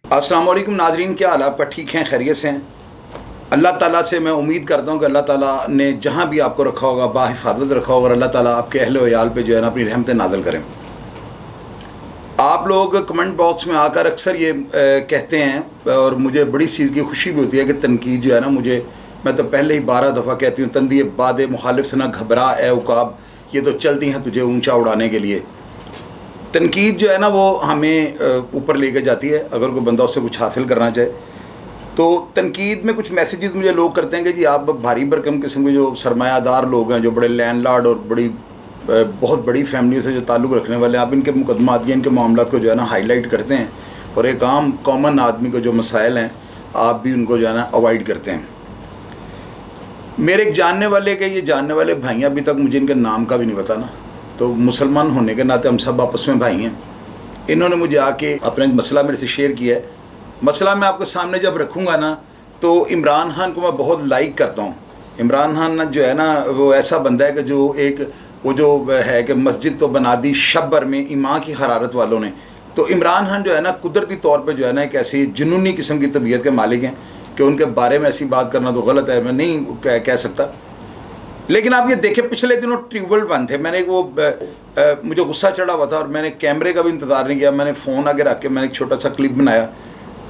अस्सलाम वालेकुम नाजरीन, क्या हाल आपका? ठीक हैं, खैरियत से हैं? अल्लाह ताला से मैं उम्मीद करता हूँ कि अल्लाह ताला ने जहाँ भी आपको रखा होगा बाहिफाजत रखा होगा और अल्लाह ताला आपके अहल वयाल पे जो है ना अपनी रहमतें नाज़िल करें। आप लोग कमेंट बॉक्स में आकर अक्सर ये कहते हैं और मुझे बड़ी चीज़ की खुशी भी होती है कि तनकीद जो है ना, मैं तो पहले ही 12 दफ़ा कहती हूँ, तंदिए बाद मुखालिफ से ना घबरा ए उकाब, ये तो चलती हैं तुझे ऊंचा उड़ाने के लिए। तनकीद जो है ना वो हमें ऊपर लेके जाती है अगर कोई बंदा उससे कुछ हासिल करना चाहे। तो तनकीद में कुछ मैसेजेस मुझे लोग करते हैं कि जी आप भारी भरकम किस्म के जो सरमायादार लोग हैं, जो बड़े लैंडलॉर्ड और बहुत बड़ी फैमिली से जो ताल्लुक़ रखने वाले हैं, आप इनके मुकदमात या इनके मामलात को जो है ना हाईलाइट करते हैं और एक आम कॉमन आदमी को जो मसाइल हैं आप भी उनको जो है ना अवॉइड करते हैं। मेरे एक जानने वाले भाई अभी तक मुझे इनके नाम का भी नहीं पता ना, तो मुसलमान होने के नाते हम सब आपस में भाई हैं। इन्होंने मुझे आके अपना एक मसला मेरे से शेयर किया है। मसला मैं आपके सामने जब रखूँगा ना, तो इमरान खान को मैं बहुत लाइक करता हूँ। इमरान खान जो है ना वो ऐसा बंदा है कि जो है कि मस्जिद तो बना दी शब भर में ईमान की हरारत वालों ने। तो इमरान खान जो है ना कुदरती तौर पर जो है ना एक ऐसी जुनूनी किस्म की तबीयत के मालिक हैं कि उनके बारे में ऐसी बात करना तो गलत है, मैं नहीं कह सकता। लेकिन आप ये देखें, पिछले दिनों ट्यूबवेल बंद थे। मैंने मुझे गुस्सा चढ़ा हुआ था और मैंने कैमरे का भी इंतज़ार नहीं किया, मैंने फ़ोन आगे रख के मैंने एक छोटा सा क्लिप बनाया।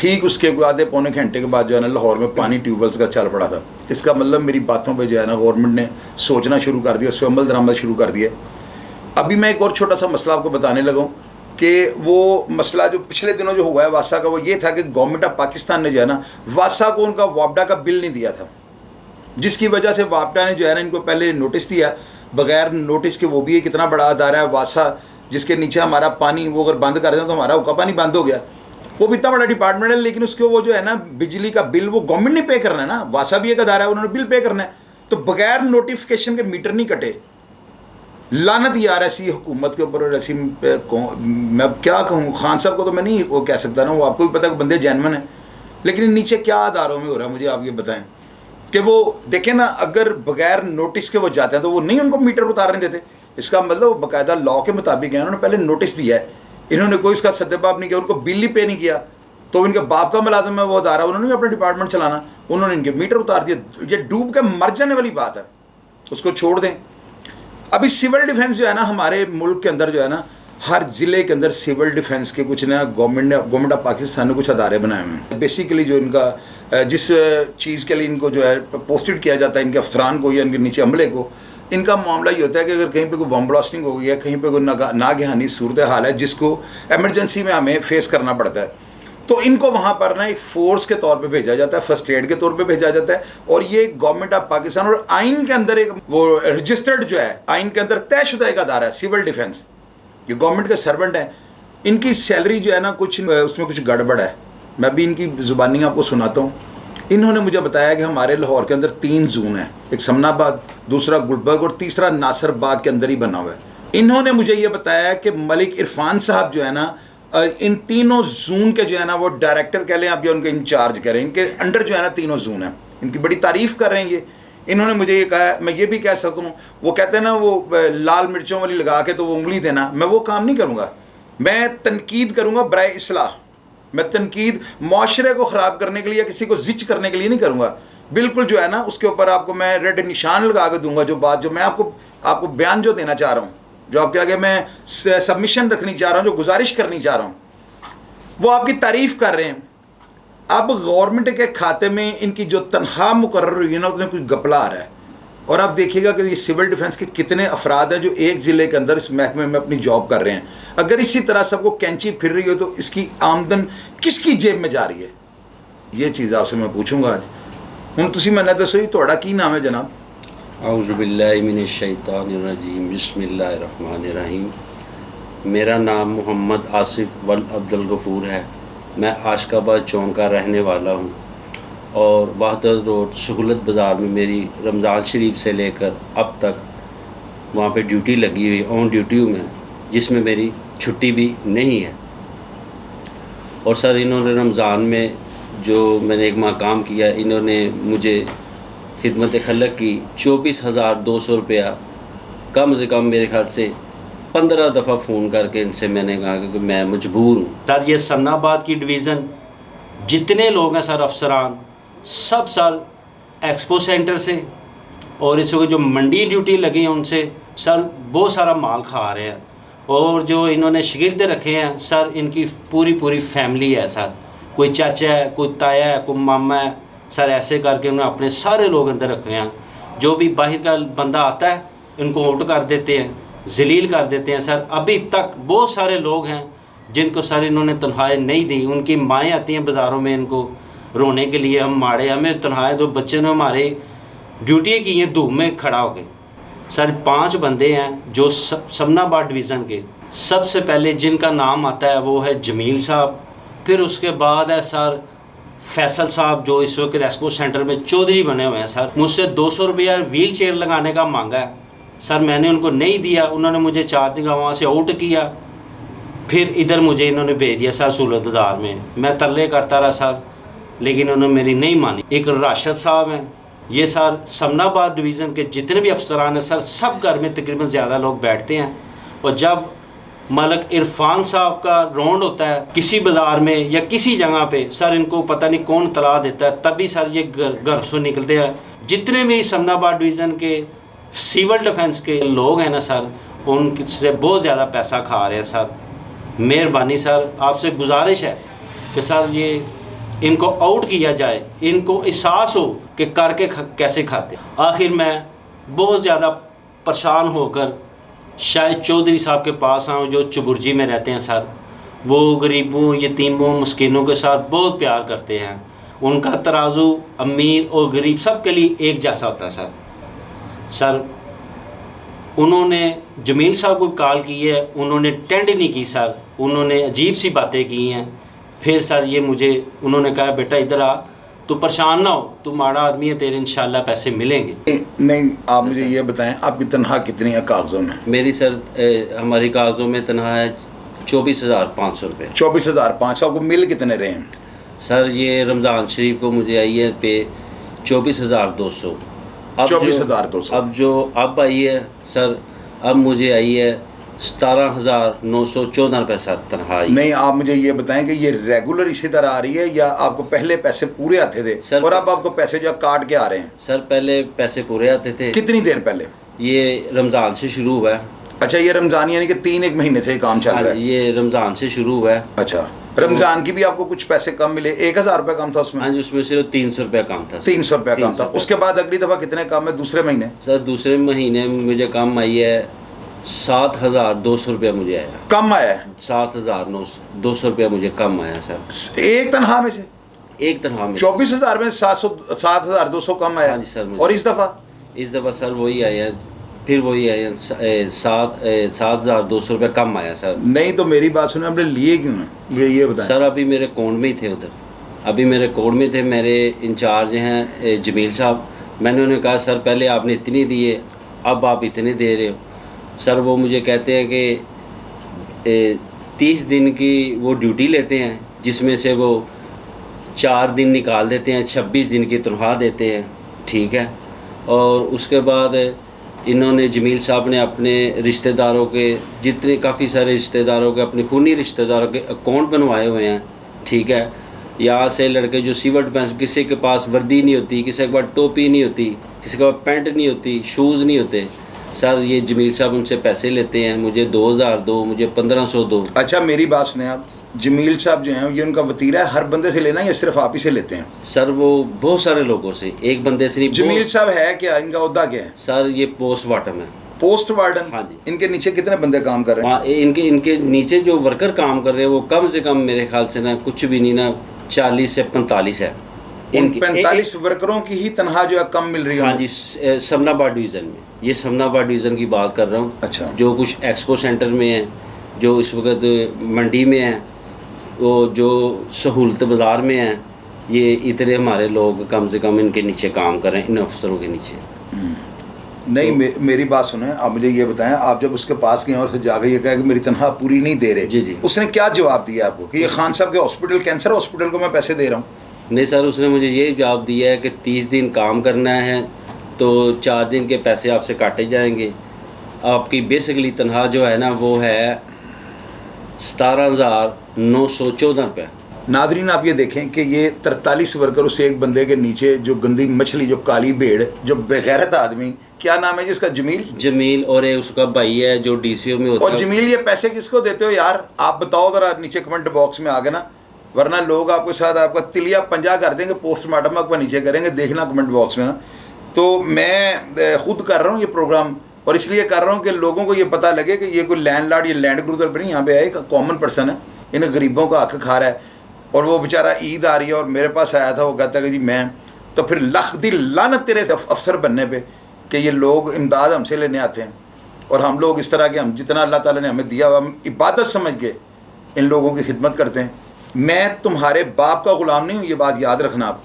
ठीक उसके आधे पौने घंटे के बाद जो है ना लाहौर में पानी ट्यूबवेल्स का चल पड़ा था। इसका मतलब मेरी बातों पे जो है ना गवर्नमेंट ने सोचना शुरू कर दिया, उस पर अमल दरामद शुरू कर दिया। अभी मैं एक और छोटा सा मसला आपको बताने लगा हूँ कि वो मसला जो पिछले दिनों जो हुआ है वासा का, वो ये था कि गवर्नमेंट ऑफ पाकिस्तान ने जो है ना वासा को उनका वापडा का बिल नहीं दिया था, जिसकी वजह से वापडा ने जो है ना इनको पहले नोटिस दिया बगैर नोटिस के। वो भी एक इतना बड़ा अदारा है वासा, जिसके नीचे हमारा पानी वो अगर बंद कर दें तो हमारा हुक्का पानी बंद हो गया। वो भी इतना बड़ा डिपार्टमेंट है, लेकिन उसको वो जो है ना बिजली का बिल वो गवर्नमेंट ने पे करना है ना। वासा भी एक अदारा है, उन्होंने बिल पे करना है, तो बगैर नोटिफिकेशन के मीटर नहीं कटे। लानत यार ऐसी हुकूमत के ऊपर। और ऐसी मैं क्या कहूँ, खान साहब को तो मैं नहीं वो कह सकता ना, वो आपको भी पता है बंदे जेन्युइन है, लेकिन नीचे क्या अदारों में हो रहा है मुझे आप ये बताएं कि वो देखें ना, अगर बगैर नोटिस के वो जाते हैं तो वो नहीं उनको मीटर उतारने देते। इसका मतलब वो बाकायदा लॉ के मुताबिक है, उन्होंने पहले नोटिस दिया है, इन्होंने कोई इसका सद्देबाब नहीं किया, उनको बिल ही पे नहीं किया, तो इनके बाप का मुलाजिम है वो अदारा, उन्होंने भी अपना डिपार्टमेंट चलाना, उन्होंने इनके मीटर उतार दिए। ये डूब के मर जाने वाली बात है, उसको छोड़ दें। अभी सिविल डिफेंस जो है ना हमारे मुल्क के अंदर जो है ना, हर ज़िले के अंदर सिविल डिफेंस के कुछ ना गवर्नमेंट ऑफ पाकिस्तान ने कुछ अदारे बनाए हुए हैं। बेसिकली जो इनका जिस चीज़ के लिए इनको जो है पोस्टेड किया जाता है, इनके अफसरान को या इनके नीचे अमले को, इनका मामला ये होता है कि अगर कहीं पे कोई बम ब्लास्टिंग हो गई है, कहीं पे कोई नागहानी सूरत हाल है जिसको एमरजेंसी में हमें फेस करना पड़ता है, तो इनको वहाँ पर ना एक फोर्स के तौर पे भेजा जाता है, फर्स्ट एड के तौर पे भेजा जाता है। और ये गवर्नमेंट ऑफ पाकिस्तान और आइन के अंदर एक वो रजिस्टर्ड जो है, आइन के अंदर तयशुदा एक अदारा है सिविल डिफेंस। ये गवर्नमेंट के सर्वेंट हैं, इनकी सैलरी जो है ना कुछ उसमें कुछ गड़बड़ है। मैं भी इनकी ज़ुबानी आपको सुनाता हूँ। इन्होंने मुझे बताया कि हमारे लाहौर के अंदर 3 जून है, एक समनाबाद, दूसरा गुलबर्ग और तीसरा नासिर बाग के अंदर ही बना हुआ है। इन्होंने मुझे ये बताया कि मलिक इरफान साहब जो है ना इन तीनों जून के जो है ना वो डायरेक्टर कह लें आप या उनके इंचार्ज करें, इनके अंडर जो है ना तीनों जून है। इनकी बड़ी तारीफ़ कर रहे हैं ये। इन्होंने मुझे ये कहा, मैं ये भी कह सकता हूँ, वो कहते हैं ना वो लाल मिर्चों वाली लगा के तो वो उंगली देना, मैं वो काम नहीं करूँगा। मैं तनकीद करूँगा बराए इस्लाह। मैं तनकीद माशरे को ख़राब करने के लिए या किसी को जिच करने के लिए नहीं करूँगा। बिल्कुल जो है ना उसके ऊपर आपको मैं रेड निशान लगा के दूंगा। जो बात जो मैं आपको बयान जो देना चाह रहा हूँ, जो आपके आगे मैं सबमिशन रखनी चाह रहा हूँ, जो गुजारिश करनी चाह रहा हूँ, वो आपकी तारीफ़ कर रहे हैं। अब गवर्नमेंट के खाते में इनकी जो तनख्वाह मुकर्रर हुई है ना, उसमें कुछ घपला आ रहा है। और आप देखिएगा कि ये सिविल डिफेंस के कितने अफराद हैं जो एक ज़िले के अंदर इस महकमे में अपनी जॉब कर रहे हैं। अगर इसी तरह सबको कैंची फिर रही हो तो इसकी आमदन किसकी जेब में जा रही है, ये चीज़ आपसे मैं पूछूंगा आज। हूँ तुसी मैंने दसो थोड़ा की नाम है जनाब? औज़ु बिल्लाहि मिनश शैतानिर रजीम, बिस्मिल्लाहिर रहमानिर रहीम। मेरा नाम मोहम्मद आसिफ वल अब्दुल गफूर है। मैं आशकाबाद चौक का रहने वाला हूँ और वहदत रोड सहूलत बाज़ार में मेरी रमज़ान शरीफ से लेकर अब तक वहाँ पे ड्यूटी लगी हुई, ऑन ड्यूटी हूँ मैं, जिसमें मेरी छुट्टी भी नहीं है। और सर इन्होंने रमज़ान में जो मैंने एक माह काम किया, इन्होंने मुझे खिदमत खलक की 24,200 रुपया कम से कम मेरे ख्याल से 15 दफ़ा फ़ोन करके इनसे मैंने कहा कि मैं मजबूर हूँ। सर ये समनाबाद की डिवीज़न जितने लोग हैं सर अफसरान, सब सर एक्सपो सेंटर से और इस वक्त जो मंडी ड्यूटी लगी है उनसे सर बहुत सारा माल खा रहे हैं। और जो इन्होंने शागिर्द रखे हैं सर, इनकी पूरी फैमिली है सर, कोई चाचा है, कोई ताया है, कोई मामा है सर, ऐसे करके उन्होंने अपने सारे लोग अंदर रखे हैं। जो भी बाहर का बंदा आता है इनको आउट कर देते हैं, जलील कर देते हैं सर। अभी तक बहुत सारे लोग हैं जिनको सर इन्होंने तनख्वाहें नहीं दी। उनकी माएँ आती हैं बाज़ारों में इनको रोने के लिए, हम मारे, हमें तनख्वाहें दो। बच्चे ने हमारे ड्यूटी की हैं धूप में खड़ा होके। सर 5 बंदे हैं जो समनाबाद डिवीज़न के, सबसे पहले जिनका नाम आता है वो है जमील साहब, फिर उसके बाद है सर फैसल साहब जो इस वक्त एक्सपो सेंटर में चौधरी बने हुए हैं सर। मुझसे 200 रुपया व्हील चेयर लगाने का मांगा है सर, मैंने उनको नहीं दिया। उन्होंने मुझे 4 दिन का वहाँ से आउट किया, फिर इधर मुझे इन्होंने भेज दिया सर सूरत बाज़ार में। मैं तरले करता रहा सर, लेकिन उन्होंने मेरी नहीं मानी। एक राशिद साहब हैं, ये सर समनाबाद डिवीज़न के जितने भी अफसरान हैं सर, सब घर में तकरीबन ज़्यादा लोग बैठते हैं। और जब मलक इरफान साहब का राउंड होता है किसी बाज़ार में या किसी जगह पे सर, इनको पता नहीं कौन तला देता है, तभी सर ये घर से निकलते हैं। जितने भी समनाबाद डिवीज़न के सिविल डिफेंस के लोग हैं ना सर, उनसे बहुत ज़्यादा पैसा खा रहे हैं सर। मेहरबानी सर, आपसे गुजारिश है कि सर ये इनको आउट किया जाए, इनको एहसास हो कि करके कैसे खाते। आखिर मैं बहुत ज़्यादा परेशान होकर शायद चौधरी साहब के पास आऊँ जो चुबुर्जी में रहते हैं सर। वो गरीबों, यतीमों, मस्किनों के साथ बहुत प्यार करते हैं। उनका तराजू अमीर और गरीब सब के लिए एक जैसा होता है सर। उन्होंने जमील साहब को कॉल की है, उन्होंने टेंड नहीं की सर, उन्होंने अजीब सी बातें की हैं। फिर सर ये मुझे उन्होंने कहा बेटा इधर आ, तो परेशान ना हो, तू माड़ा आदमी है, तेरे इंशाल्लाह पैसे मिलेंगे। नहीं, आप मुझे ये बताएं आपकी तनख्वाह कितनी है कागज़ों में? मेरी सर हमारी कागज़ों में तनख्वाह है 24,500 रुपये। 24,500। आपको मिल कितने रहे हैं? सर ये रमज़ान शरीफ को मुझे आई है पे 24,200। 24,200। अब आई है सर, अब मुझे आई है 17,914 रुपये सर तनख्वाह। नहीं, आप मुझे ये बताएं कि ये रेगुलर इसी तरह आ रही है या आपको पहले पैसे पूरे आते थे सर, और अब आपको पैसे जो काट के आ रहे हैं? सर पहले पैसे पूरे आते थे। कितनी देर पहले? ये रमज़ान से शुरू हुआ है। अच्छा, ये रमज़ान यानी कि 3-1 महीने से काम चल रहा है? ये रमज़ान से शुरू हुआ है। अच्छा, रमज़ान की भी आपको कुछ पैसे कम मिले? 1,000 रुपये कम था उसमें? हाँ जी, उसमें सिर्फ 300 रुपया कम था। 300 रुपया कम था। उसके बाद अगली दफ़ा कितने कम है दूसरे महीने? सर दूसरे महीने में मुझे कम आई है 7,200 रुपया मुझे आया। कम आया है? 7,200 रुपया मुझे कम आया सर। एक तनख्वाह में से? एक तनख्वाह में 24,000 में 7,200 कम आया? हाँ जी सर। और इस दफ़ा सर वही आया, फिर वही आया 7,200 रुपया कम आया सर। नहीं तो मेरी बात सुने, आपने लिए क्यों हैं ये बताएं? सर अभी मेरे कोड में ही थे उधर, अभी मेरे कोड में थे। मेरे इंचार्ज हैं जमील साहब, मैंने उन्हें कहा सर पहले आपने इतनी दिए, अब आप इतने दे रहे हो। सर वो मुझे कहते हैं कि 30 दिन की वो ड्यूटी लेते हैं, जिसमें से वो 4 दिन निकाल देते हैं, 26 दिन की तनख्वाह देते हैं, ठीक है। और उसके बाद इन्होंने जमील साहब ने अपने रिश्तेदारों के, जितने काफ़ी सारे रिश्तेदारों के, अपने खूनी रिश्तेदारों के अकाउंट बनवाए हुए हैं, ठीक है। यहाँ से लड़के जो सिविल डिफेंस, किसी के पास वर्दी नहीं होती, किसी के पास टोपी नहीं होती, किसी के पास पैंट नहीं होती, शूज़ नहीं होते, सर ये जमील साहब उनसे पैसे लेते हैं। मुझे 2,000 दो, मुझे 1,500 दो। अच्छा मेरी बात सुने आप, जमील साहब जो हैं ये उनका वतीरा है हर बंदे से लेना या सिर्फ आप ही से लेते हैं? सर वो बहुत सारे लोगों से, एक बंदे से नहीं। जमील साहब है क्या, इनका ओहदा क्या है? सर ये पोस्ट वार्डन है। Post warden? हाँ जी। इनके नीचे कितने बंदे काम कर रहे हैं? इनके नीचे जो वर्कर काम कर रहे हैं वो कम से कम मेरे ख्याल से ना कुछ भी नहीं ना 40 से 45 है। इन 45 वर्करों की ही तनख्वाह जो है कम मिल रही है? हाँ जी, समनाबाद डिवीज़न में, ये समनाबाद डिवीज़न की बात कर रहा हूँ। अच्छा। जो कुछ एक्सपो सेंटर में है, जो इस वक्त मंडी में है, वो जो सहूलत बाज़ार में है, ये इतने हमारे लोग कम से कम इनके नीचे काम कर रहे हैं, इन अफसरों के नीचे। नहीं तो, मेरी बात सुने, आप मुझे ये बताएं, आप जब उसके पास गए और उसे जाकर ये कहा कि मेरी तनख्वाह पूरी नहीं दे रहे, जी जी, उसने क्या जवाब दिया आपको कि ये खान साहब के हॉस्पिटल, कैंसर हॉस्पिटल को मैं पैसे दे रहा हूँ? नहीं सर, उसने मुझे ये जवाब दिया है कि 30 दिन काम करना है तो 4 दिन के पैसे आपसे काटे जाएंगे। आपकी बेसिकली तनख्वाह जो है ना वो है 17,914 रुपये। नादरीन आप ये देखें कि ये 43 वर्कर उस एक बंदे के नीचे, जो गंदी मछली, जो काली भेड़, जो बेगैरत आदमी, क्या नाम है जी उसका? जमील। और एक उसका भाई है जो डीसीओ में होता है। और जमील, ये पैसे किसको देते हो यार? आप बताओ ज़रा नीचे कमेंट बॉक्स में आगे ना, वरना लोग आपके साथ आपका तिलिया पंजा कर देंगे, पोस्टमार्टम आपका नीचे करेंगे, देखना कमेंट बॉक्स में ना। तो मैं खुद कर रहा हूँ ये प्रोग्राम, और इसलिए कर रहा हूँ कि लोगों को ये पता लगे कि ये कोई लैंडलॉर्ड, ये लैंड क्रूजर पर नहीं, यहाँ पे है एक कॉमन पर्सन है, इन गरीबों का हक खा रहा है। और वो बेचारा ईद आ रही है और मेरे पास आया था, वो कहता है कि जी मैं, तो फिर लख दी लानत तेरे से अफसर बनने पे कि ये लोग इमदाद हमसे लेने आते हैं, और हम लोग इस तरह के, हम जितना अल्लाह ताला ने हमें दिया, हम इबादत समझ के इन लोगों की खिदमत करते हैं। मैं तुम्हारे बाप का ग़ुलाम नहीं हूँ, ये बात याद रखना आप।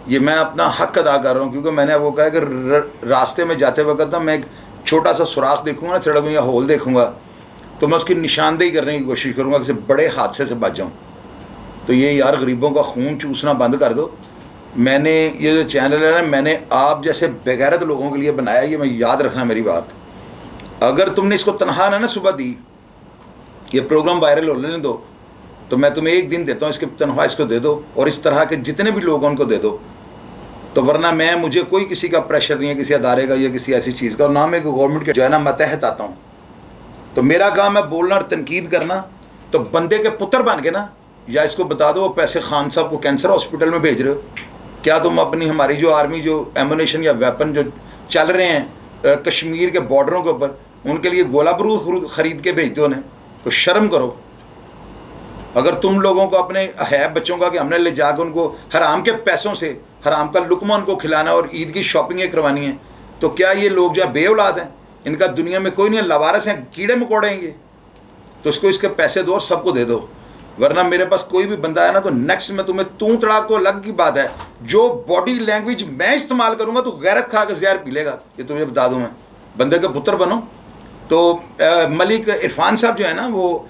ये मैं अपना हक अदा कर रहा हूँ, क्योंकि मैंने आपको कहा कि रास्ते में जाते वक्त ना मैं एक छोटा सा सुराख देखूँगा ना सड़क में, या होल देखूँगा, तो मैं उसकी निशानदेही करने की कोशिश करूँगा, किसी बड़े हादसे से बच जाऊँ। तो ये यार गरीबों का खून चूसना बंद कर दो। मैंने ये जो चैनल है ना, मैंने आप जैसे बेगैरत लोगों के लिए बनाया, ये मैं याद रखना मेरी बात। अगर तुमने इसको तनख्वाह ना सुबह दी, ये प्रोग्राम वायरल होने दो, तो मैं तुम्हें एक दिन देता हूँ, इसकी तनख्वाह इसको दे दो, और इस तरह के जितने भी लोग उनको दे दो। तो वरना मुझे कोई किसी का प्रेशर नहीं है, किसी अदारे का या किसी ऐसी चीज़ का, और ना मैं गवर्नमेंट के जो है ना मतहत आता हूँ। तो मेरा काम है बोलना और तनकीद करना। तो बंदे के पुत्र बन के ना, या इसको बता दो वो पैसे खान साहब को कैंसर हॉस्पिटल में भेज रहे हो, क्या तुम अपनी, हमारी जो आर्मी, जो एमुनेशन या वेपन जो चल रहे हैं कश्मीर के बॉर्डरों के ऊपर, उनके लिए गोला बारूद ख़रीद के भेजते हो? तो शर्म करो। अगर तुम लोगों को अपने है बच्चों का कि हमने ले जाकर उनको हराम के पैसों से हराम का लुकमा उनको खिलाना और ईद की शॉपिंगें करवानी है, तो क्या ये लोग जो बे औलाद हैं, इनका दुनिया में कोई नहीं है, लवारस हैं, कीड़े मकोड़े हैं ये? तो इसको इसके पैसे दो और सबको दे दो। वरना मेरे पास कोई भी बंदा है ना, तो नेक्स्ट में तुम्हें तू तड़ाक तो अलग की बात है, जो बॉडी लैंग्वेज मैं इस्तेमाल करूँगा तो गैरत खा के ज़हर पी लेगा, ये तुम्हें बता दूँ मैं। बंदे के पुत्र बनो। तो मलिक इरफान साहब जो है ना, वो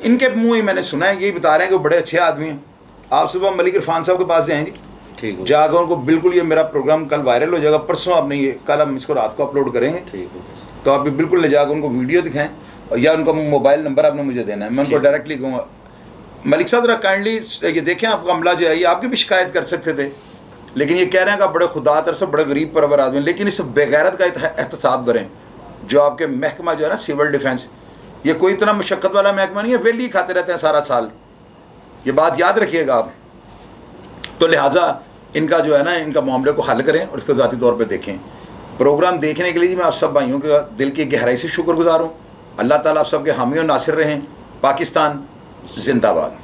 इनके मुँह ही मैंने सुना है, यही बता रहे हैं कि वो बड़े अच्छे आदमी हैं। आप सुबह मलिक इरफान साहब के पास जाएंगे, ठीक है, जाकर उनको बिल्कुल, ये मेरा प्रोग्राम कल वायरल हो जाएगा, परसों आपने ये, कल हम इसको रात को अपलोड करेंगे, ठीक है, तो आप बिल्कुल ले जाकर उनको वीडियो दिखाएं, और या उनका मोबाइल नंबर आपने मुझे देना है, मैं उनको डायरेक्टली कहूँगा मलिक साहब जरा काइंडली ये देखें, आपका अमला जो है ये आपकी भी शिकायत कर सकते थे, लेकिन ये कह रहे हैं कि आप बड़े खुदा तरफ से बड़े गरीब परवर आदमी, लेकिन इस बेगैरत का एहतसाब करें जो आपके महकमा जो है ना सिविल डिफेंस, ये कोई इतना मुशक्क़त वाला महकमा नहीं है, वेली खाते रहते हैं सारा साल, ये बात याद रखिएगा आप। तो लिहाजा इनका जो है ना, इनका मामले को हल करें और इसको ज़ाती तौर पर देखें। प्रोग्राम देखने के लिए मैं आप सब भाइयों के दिल की गहराई से शुक्रगुजार हूँ। अल्लाह ताला आप सबके हामी और नासिर रहें। पाकिस्तान जिंदाबाद।